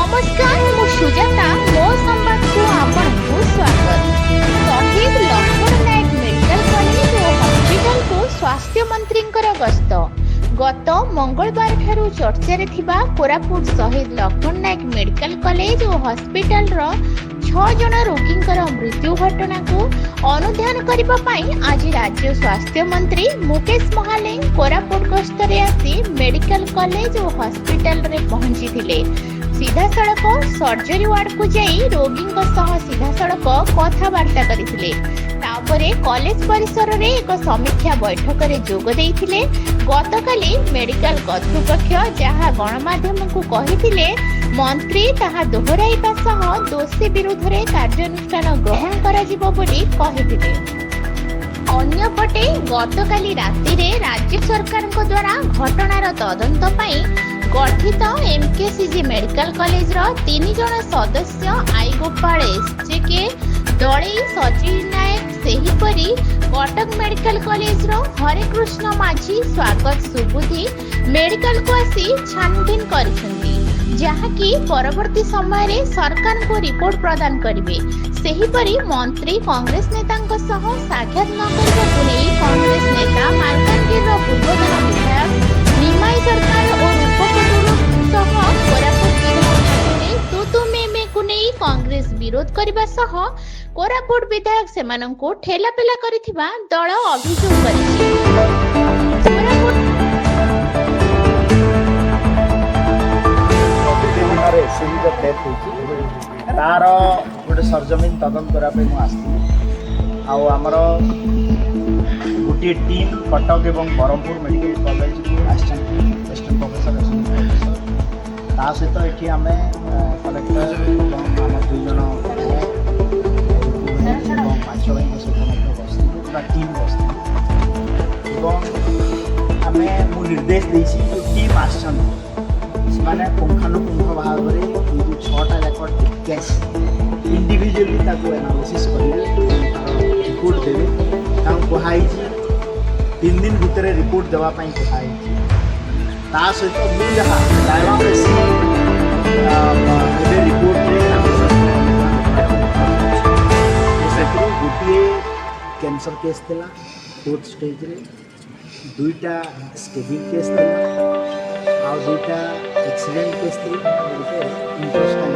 नमस्कार मु सुजाता मो संवाद को आपको स्वागत। शहीद लक्ष्मण नायक मेडिकल कॉलेज और हॉस्पिटल को स्वास्थ्य मंत्री गस्त गत मंगलवार ठारू चर्चा थिबा कोरापुट शहीद लक्ष्मण नायक मेडिकल कॉलेज और हॉस्पिटल रो 6 जन रोगींकर मृत्यु घटना को अनुध्यान करबा पई आज राज्य स्वास्थ्य मंत्री मुकेश महाले कोरापुट गस्तरे आसी मेडिकल कॉलेज और हॉस्पिटल रे पहुंची थिले। सीधा सड़क सर्जरी वार्ड को जाई रोगी सीधा सड़क कथबार्ता करथिले। तापरे कॉलेज परिसर रे एक समीक्षा बैठक रे जोग देइथिले। गतकाली मेडिकल कर्तृपक्ष जहाँ गणमाध्यम को कहिथिले मंत्री ताहा दोहराइबा सह दोषी विरुद्ध रे कार्यानुष्ठान ग्रहण कराजिबो बोली कहिथिले। अन्यपटे गतकाली राति रे राज्य सरकार द्वारा घटनार तदंत पई गठित एमकेसीजी मेडिकल कॉलेज रो 3 जन सदस्य आई गोपाल एसजेके दड़े सचिन नायक सेहीपरी कटक मेडिकल कॉलेज रो हरे कृष्ण माझी स्वागत सुबुद्धि मेडिकल को आसी छानबीन करिसेंती जहाँकि परवर्ती समय रे सरकार को रिपोर्ट प्रदान करिवे। सेहीपरी मंत्री कांग्रेस नेतांक सह साक्षात न करबाकु नै कांग्रेस नेता मालकानगिरी रो पूर्वतन विधायक निमाई सरकार और उपकटुरु सह कोरापुट विधायक तुतु मेमे को नै कांग्रेस विरोध करबा सह कोरापुट विधायक सेमानंको ठेलापेला करिथिबा दल अभियोग करिछि। तार गोटे सरजमीन तदंत करने आमर गोटे टीम कटक एवं ब्रह्मपुर मेडिकल कॉलेज को असिस्टेंट प्रोफेसर ता सहित ये आम कलेक्टर आम 2 जन 5 भाई सहित बसती पूरा टीम बसती आम मु निर्देश देसी टीम आसान से पुंखानुपुंख भाव में 6टा जाक केस इंडिविजुअली एनालिसिस करेंगे रिपोर्ट देवे कहुई 3 दिन भितर रिपोर्ट देवाई कहुई सहित मुझे जहाँ रिपोर्ट गोटे कैंसर केस थी 4th स्टेज रे 2टा स्टेबिंग केस थी आ 2टा एक्सीडेंट केस थी गोटे इंटरेस्टिंग